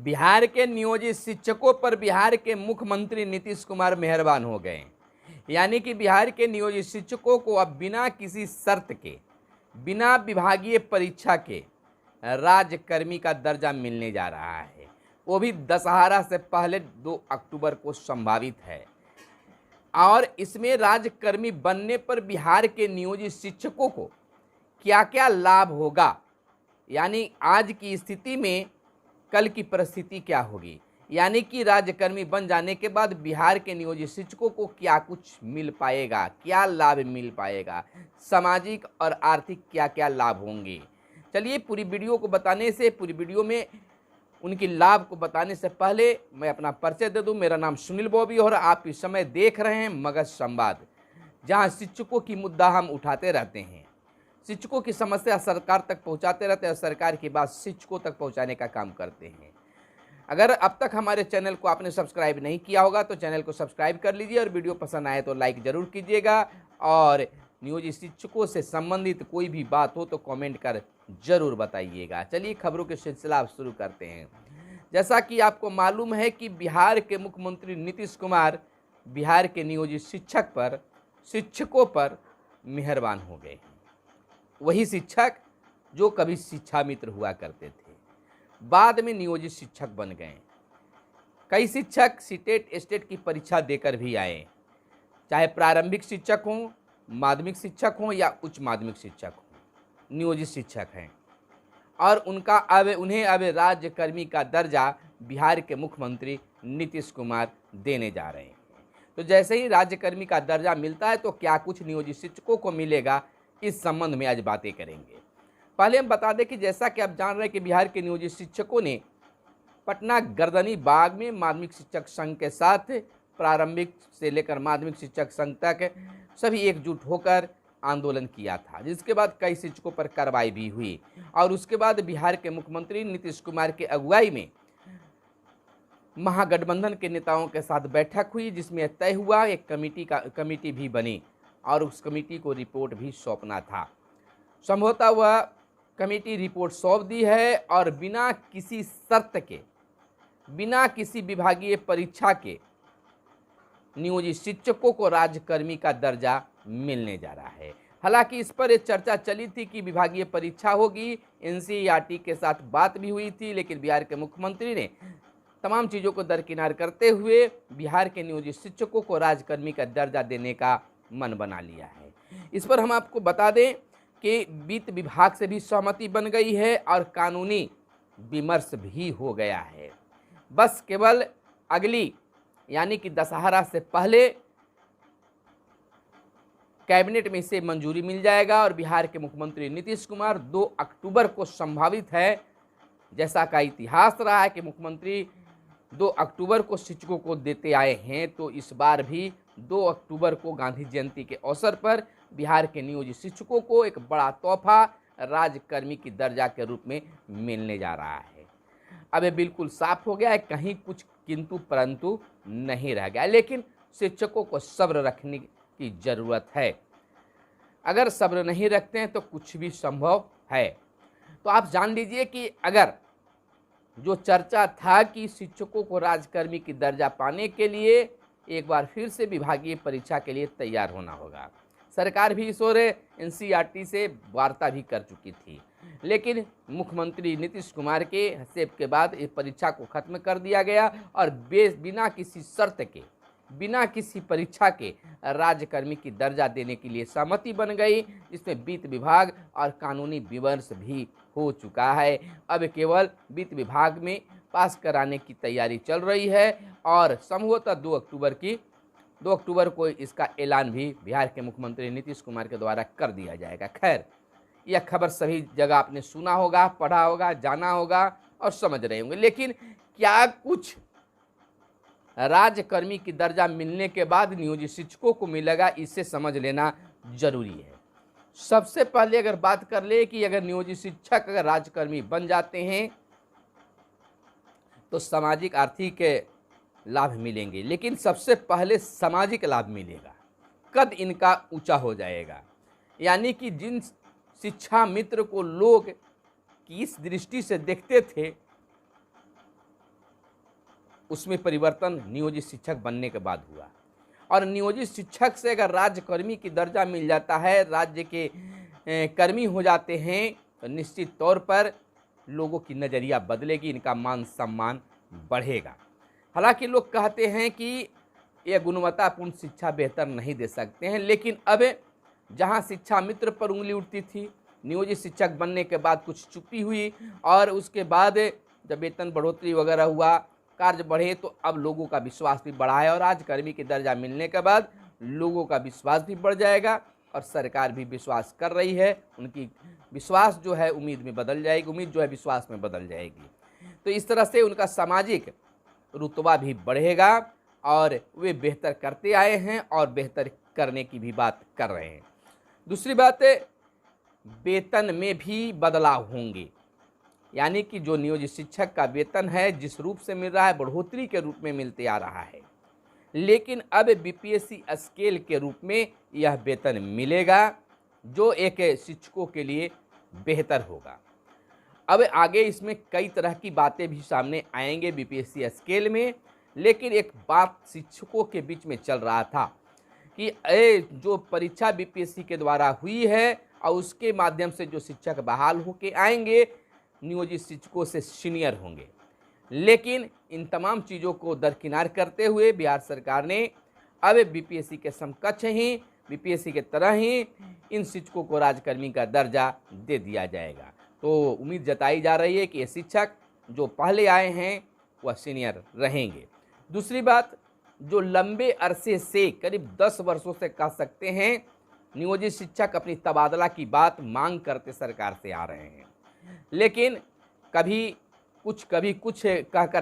बिहार के नियोजित शिक्षकों पर बिहार के मुख्यमंत्री नीतीश कुमार मेहरबान हो गए। यानी कि बिहार के नियोजित शिक्षकों को अब बिना किसी शर्त के, बिना विभागीय परीक्षा के राज्यकर्मी का दर्जा मिलने जा रहा है। वो भी दशहरा से पहले 2 अक्टूबर को संभावित है। और इसमें राज्यकर्मी बनने पर बिहार के नियोजित शिक्षकों को क्या क्या लाभ होगा, यानी आज की स्थिति में कल की परिस्थिति क्या होगी, यानी कि राज्यकर्मी बन जाने के बाद बिहार के नियोजित शिक्षकों को क्या कुछ मिल पाएगा, क्या लाभ मिल पाएगा, सामाजिक और आर्थिक क्या क्या लाभ होंगे। चलिए पूरी वीडियो को बताने से, पूरी वीडियो में उनकी लाभ को बताने से पहले मैं अपना परिचय दे दूं। मेरा नाम सुनील बॉबी और आप इस समय देख रहे हैं मगध संवाद, जहां शिक्षकों की मुद्दा हम उठाते रहते हैं, शिक्षकों की समस्या सरकार तक पहुंचाते रहते हैं और सरकार की बात शिक्षकों तक पहुंचाने का काम करते हैं। अगर अब तक हमारे चैनल को आपने सब्सक्राइब नहीं किया होगा तो चैनल को सब्सक्राइब कर लीजिए और वीडियो पसंद आए तो लाइक ज़रूर कीजिएगा। और नियोजित शिक्षकों से संबंधित कोई भी बात हो तो कमेंट कर जरूर बताइएगा। चलिए खबरों के सिलसिला आप शुरू करते हैं। जैसा कि आपको मालूम है कि बिहार के मुख्यमंत्री नीतीश कुमार बिहार के नियोजित शिक्षकों पर मेहरबान हो गए। वही शिक्षक जो कभी शिक्षा मित्र हुआ करते थे, बाद में नियोजित शिक्षक बन गए। कई शिक्षक सीटेट स्टेट की परीक्षा देकर भी आए, चाहे प्रारंभिक शिक्षक हों, माध्यमिक शिक्षक हों या उच्च माध्यमिक शिक्षक हों, नियोजित शिक्षक हैं। और उन्हें अब राज्यकर्मी का दर्जा बिहार के मुख्यमंत्री नीतीश कुमार देने जा रहे हैं। तो जैसे ही राज्यकर्मी का दर्जा मिलता है तो क्या कुछ नियोजित शिक्षकों को मिलेगा, इस संबंध में आज बातें करेंगे। पहले हम बता दें कि जैसा कि आप जान रहे हैं कि बिहार के नियोजित शिक्षकों ने पटना गर्दनी बाग में माध्यमिक शिक्षक संघ के साथ प्रारंभिक से लेकर माध्यमिक शिक्षक संघ तक सभी एकजुट होकर आंदोलन किया था, जिसके बाद कई शिक्षकों पर कार्रवाई भी हुई। और उसके बाद बिहार के मुख्यमंत्री नीतीश कुमार की अगुवाई में महागठबंधन के नेताओं के साथ बैठक हुई, जिसमें तय हुआ एक कमेटी भी बनी और उस कमेटी को रिपोर्ट भी सौंपना था। संभवतः वह कमेटी रिपोर्ट सौंप दी है और बिना किसी शर्त के, बिना किसी विभागीय परीक्षा के नियोजित शिक्षकों को राज्यकर्मी का दर्जा मिलने जा रहा है। हालांकि इस पर एक चर्चा चली थी कि विभागीय परीक्षा होगी, एनसीईआरटी के साथ बात भी हुई थी, लेकिन बिहार के मुख्यमंत्री ने तमाम चीज़ों को दरकिनार करते हुए बिहार के नियोजित शिक्षकों को राज्यकर्मी का दर्जा देने का मन बना लिया है। इस पर हम आपको बता दें कि वित्त विभाग से भी सहमति बन गई है और कानूनी विमर्श भी हो गया है। बस केवल अगली यानी कि दशहरा से पहले कैबिनेट में इसे मंजूरी मिल जाएगा और बिहार के मुख्यमंत्री नीतीश कुमार 2 अक्टूबर को संभावित है, जैसा का इतिहास रहा है कि मुख्यमंत्री 2 अक्टूबर को शिक्षकों को देते आए हैं, तो इस बार भी 2 अक्टूबर को गांधी जयंती के अवसर पर बिहार के नियोजित शिक्षकों को एक बड़ा तोहफा राज्यकर्मी की दर्जा के रूप में मिलने जा रहा है। अब ये बिल्कुल साफ हो गया है, कहीं कुछ किंतु परंतु नहीं रह गया। लेकिन शिक्षकों को सब्र रखने की ज़रूरत है। अगर सब्र नहीं रखते हैं तो कुछ भी संभव है। तो आप जान लीजिए कि अगर जो चर्चा था कि शिक्षकों को राज्यकर्मी की दर्जा पाने के लिए एक बार फिर से विभागीय परीक्षा के लिए तैयार होना होगा। सरकार भी इस ओर एनसीईआरटी से वार्ता भी कर चुकी थी, लेकिन मुख्यमंत्री नीतीश कुमार के हस्तक्षेप के बाद इस परीक्षा को खत्म कर दिया गया और बिना किसी शर्त के, बिना किसी परीक्षा के राज्यकर्मी की दर्जा देने के लिए सहमति बन गई, जिसमें वित्त विभाग और कानूनी विमर्श भी हो चुका है। अब केवल वित्त विभाग में पास कराने की तैयारी चल रही है और संभवतः 2 अक्टूबर को इसका ऐलान भी बिहार के मुख्यमंत्री नीतीश कुमार के द्वारा कर दिया जाएगा। खैर, यह खबर सभी जगह आपने सुना होगा, पढ़ा होगा, जाना होगा और समझ रहे होंगे, लेकिन क्या कुछ राज्यकर्मी की दर्जा मिलने के बाद नियोजित शिक्षकों को मिलेगा, इसे समझ लेना जरूरी है। सबसे पहले अगर बात कर ले कि अगर नियोजित शिक्षक अगर राज्यकर्मी बन जाते हैं तो सामाजिक आर्थिक लाभ मिलेंगे, लेकिन सबसे पहले सामाजिक लाभ मिलेगा, कद इनका ऊंचा हो जाएगा। यानी कि जिन शिक्षा मित्र को लोग किस दृष्टि से देखते थे उसमें परिवर्तन नियोजित शिक्षक बनने के बाद हुआ। और नियोजित शिक्षक से अगर राज्यकर्मी की दर्जा मिल जाता है, राज्य के कर्मी हो जाते हैं, तो निश्चित तौर पर लोगों की नज़रिया बदलेगी, इनका मान सम्मान बढ़ेगा। हालांकि लोग कहते हैं कि ये गुणवत्तापूर्ण शिक्षा बेहतर नहीं दे सकते हैं, लेकिन अब जहां शिक्षा मित्र पर उंगली उठती थी, नियोजित शिक्षक बनने के बाद कुछ चुप्पी हुई और उसके बाद जब वेतन बढ़ोतरी वगैरह हुआ, कार्य बढ़े, तो अब लोगों का विश्वास भी बढ़ा है और आज कर्मी की दर्जा मिलने के बाद लोगों का विश्वास भी बढ़ जाएगा और सरकार भी विश्वास कर रही है। उनकी विश्वास जो है उम्मीद में बदल जाएगी, उम्मीद जो है विश्वास में बदल जाएगी। तो इस तरह से उनका सामाजिक रुतबा भी बढ़ेगा और वे बेहतर करते आए हैं और बेहतर करने की भी बात कर रहे हैं। दूसरी बात, वेतन में भी बदलाव होंगे, यानी कि जो नियोजित शिक्षक का वेतन है जिस रूप से मिल रहा है, बढ़ोतरी के रूप में मिलते आ रहा है, लेकिन अब बीपीएससी स्केल के रूप में यह वेतन मिलेगा जो एक शिक्षकों के लिए बेहतर होगा। अब आगे इसमें कई तरह की बातें भी सामने आएंगे बीपीएससी स्केल में, लेकिन एक बात शिक्षकों के बीच में चल रहा था कि जो परीक्षा बीपीएससी के द्वारा हुई है और उसके माध्यम से जो शिक्षक बहाल होके आएंगे नियोजित शिक्षकों से सीनियर होंगे, लेकिन इन तमाम चीज़ों को दरकिनार करते हुए बिहार सरकार ने अब बीपीएससी के समकक्ष ही, बीपीएससी के तरह ही इन शिक्षकों को राज्यकर्मी का दर्जा दे दिया जाएगा। तो उम्मीद जताई जा रही है कि ये शिक्षक जो पहले आए हैं वह सीनियर रहेंगे। दूसरी बात, जो लंबे अरसे से करीब 10 वर्षों से कह सकते हैं नियोजित शिक्षक अपनी तबादला की बात मांग करते सरकार से आ रहे हैं, लेकिन कभी कुछ कहकर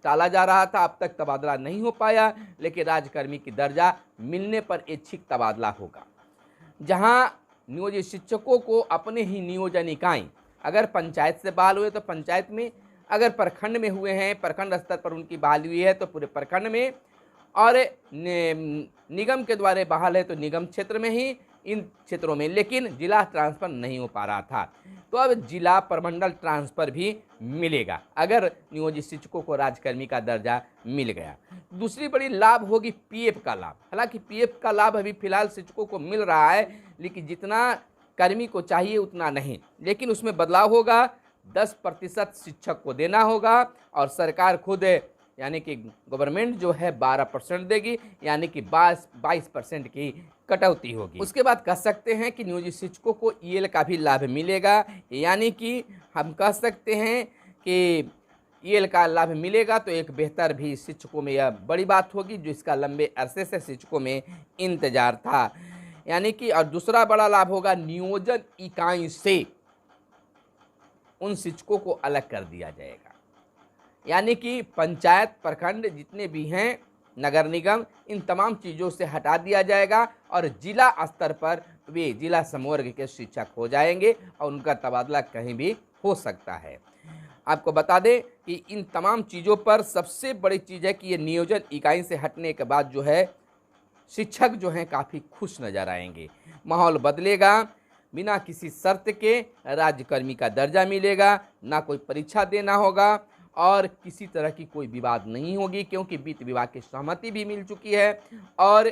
टाला जा रहा था, अब तक तबादला नहीं हो पाया, लेकिन राज्यकर्मी की दर्जा मिलने पर ऐच्छिक तबादला होगा। जहां नियोजित शिक्षकों को अपने ही नियोजन इकाई, अगर पंचायत से बहाल हुए तो पंचायत में, अगर प्रखंड में हुए हैं, प्रखंड स्तर पर उनकी बहाली हुई है तो पूरे प्रखंड में, और निगम के द्वारा बहाल है तो निगम क्षेत्र में ही, इन क्षेत्रों में, लेकिन जिला ट्रांसफ़र नहीं हो पा रहा था। तो अब जिला प्रमंडल ट्रांसफ़र भी मिलेगा अगर नियोजित शिक्षकों को राज्यकर्मी का दर्जा मिल गया। दूसरी बड़ी लाभ होगी पीएफ का लाभ। हालांकि पीएफ का लाभ अभी फिलहाल शिक्षकों को मिल रहा है, लेकिन जितना कर्मी को चाहिए उतना नहीं, लेकिन उसमें बदलाव होगा। 10% शिक्षक को देना होगा और सरकार खुद यानी कि गवर्नमेंट जो है 12% देगी, यानी कि 22% की कटौती होगी। उसके बाद कह सकते हैं कि नियोजित शिक्षकों को ईएल का भी लाभ मिलेगा, यानी कि हम कह सकते हैं कि ईएल का लाभ मिलेगा तो एक बेहतर भी शिक्षकों में यह बड़ी बात होगी जो इसका लंबे अरसे से शिक्षकों में इंतजार था, यानी कि। और दूसरा बड़ा लाभ होगा नियोजन इकाई से उन शिक्षकों को अलग कर दिया जाएगा, यानी कि पंचायत, प्रखंड जितने भी हैं, नगर निगम, इन तमाम चीज़ों से हटा दिया जाएगा और जिला स्तर पर वे जिला समवर्ग के शिक्षक हो जाएंगे और उनका तबादला कहीं भी हो सकता है। आपको बता दें कि इन तमाम चीज़ों पर सबसे बड़ी चीज़ है कि ये नियोजन इकाई से हटने के बाद जो है शिक्षक जो हैं काफ़ी खुश नज़र आएंगे, माहौल बदलेगा। बिना किसी शर्त के राज्यकर्मी का दर्जा मिलेगा, ना कोई परीक्षा देना होगा और किसी तरह की कोई विवाद नहीं होगी, क्योंकि वित्त विभाग की सहमति भी मिल चुकी है और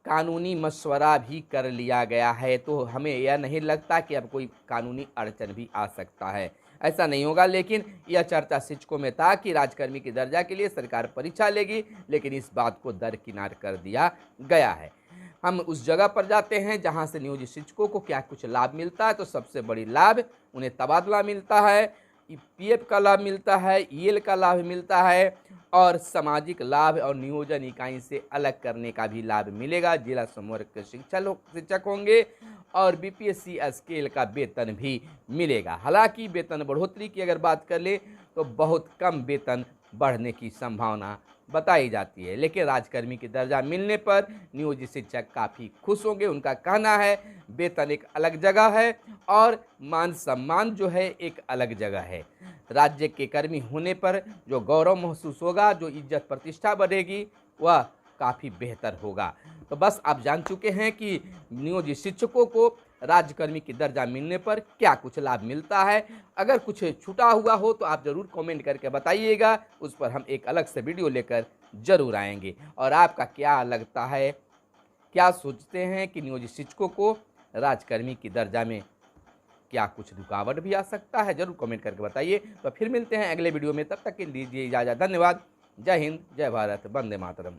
कानूनी मशवरा भी कर लिया गया है। तो हमें यह नहीं लगता कि अब कोई कानूनी अड़चन भी आ सकता है, ऐसा नहीं होगा। लेकिन यह चर्चा शिक्षकों में था कि राज्यकर्मी की दर्जा के लिए सरकार परीक्षा लेगी, लेकिन इस बात को दरकिनार कर दिया गया है। हम उस जगह पर जाते हैं जहां से नियोजित शिक्षकों को क्या कुछ लाभ मिलता है। तो सबसे बड़ी लाभ उन्हें तबादला मिलता है, पीएफ का लाभ मिलता है, ईएल का लाभ मिलता है और सामाजिक लाभ और नियोजन इकाई से अलग करने का भी लाभ मिलेगा। जिला समवर्ग के शिक्षक होंगे और बीपीएससी स्केल का वेतन भी मिलेगा। हालांकि वेतन बढ़ोतरी की अगर बात कर ले तो बहुत कम वेतन बढ़ने की संभावना बताई जाती है, लेकिन राज्यकर्मी की दर्जा मिलने पर नियोजित शिक्षक काफ़ी खुश होंगे। उनका कहना है वेतन एक अलग जगह है और मान सम्मान जो है एक अलग जगह है। राज्य के कर्मी होने पर जो गौरव महसूस होगा, जो इज्जत प्रतिष्ठा बढ़ेगी, वह काफ़ी बेहतर होगा। तो बस आप जान चुके हैं कि नियोजित शिक्षकों को राज्यकर्मी की दर्जा मिलने पर क्या कुछ लाभ मिलता है। अगर कुछ छूटा हुआ हो तो आप ज़रूर कमेंट करके बताइएगा, उस पर हम एक अलग से वीडियो लेकर ज़रूर आएंगे। और आपका क्या लगता है, क्या सोचते हैं कि नियोजित शिक्षकों को राज्यकर्मी की दर्जा में क्या कुछ रुकावट भी आ सकता है, जरूर कमेंट करके बताइए। तो फिर मिलते हैं अगले वीडियो में, तब तक के लिए दीजिए इजाज़त। धन्यवाद। जय हिंद, जय भारत, वंदे मातरम।